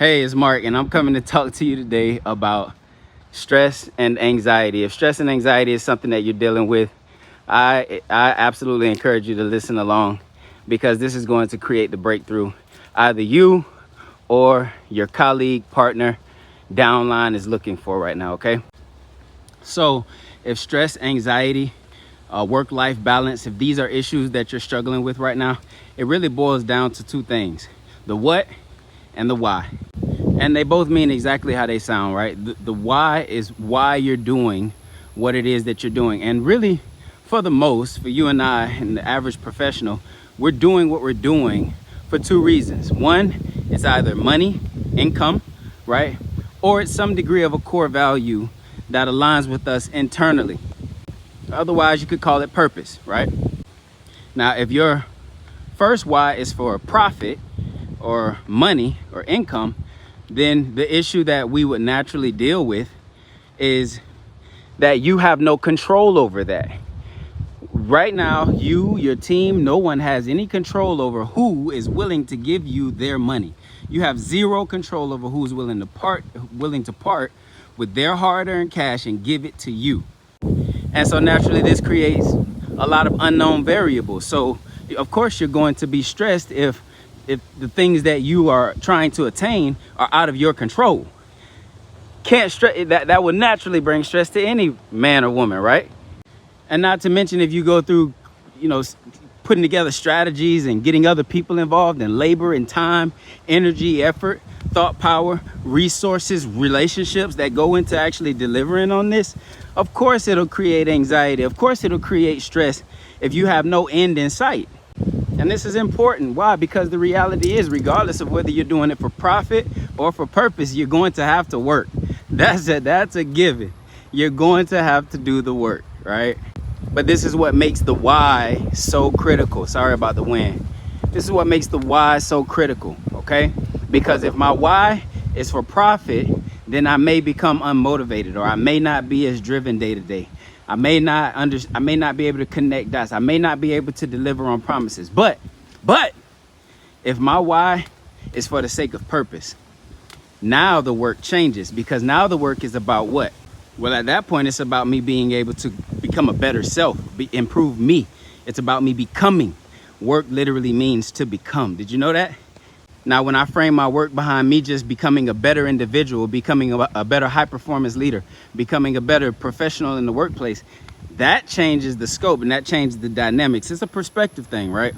Hey, it's Mark, and I'm coming to talk to you today about stress and anxiety. If stress and anxiety is something that you're dealing with, I absolutely encourage you to listen along, because this is going to create the breakthrough either you or your colleague, partner, downline is looking for right now, okay? So if stress, anxiety, work-life balance, if these are issues that you're struggling with right now, it really boils down to two things: the what and the why. And they both mean exactly how they sound, right? The why is why you're doing what it is that you're doing. And really, for you and I and the average professional, we're doing what we're doing for two reasons. One, it's either money, income, right? Or it's some degree of a core value that aligns with us internally. Otherwise, you could call it purpose, right? Now, if your first why is for profit or money or income, then the issue that we would naturally deal with is that you have no control over that. Right now, your team, no one has any control over who is willing to give you their money. You have zero control over who's willing to part with their hard-earned cash and give it to you. And so naturally, this creates a lot of unknown variables. So of course, you're going to be stressed if the things that you are trying to attain are out of your control. That would naturally bring stress to any man or woman, right? And not to mention, if you go through, putting together strategies and getting other people involved in labor and time, energy, effort, thought power, resources, relationships that go into actually delivering on this, of course it'll create anxiety. Of course it'll create stress if you have no end in sight. And this is important. Why? Because the reality is, regardless of whether you're doing it for profit or for purpose, you're going to have to work. That's a given. You're going to have to do the work, right? But this is what makes the why so critical. Sorry about the wind. This is what makes the why so critical, okay? Because if my why is for profit, then I may become unmotivated, or I may not be as driven day to day. I may not be able to connect dots. I may not be able to deliver on promises. But if my why is for the sake of purpose, now the work changes, because now the work is about what? Well, at that point, it's about me being able to become a better self, improve me. It's about me becoming. Work literally means to become. Did you know that? Now, when I frame my work behind me just becoming a better individual, becoming a better high-performance leader, becoming a better professional in the workplace, that changes the scope and that changes the dynamics. It's a perspective thing, right?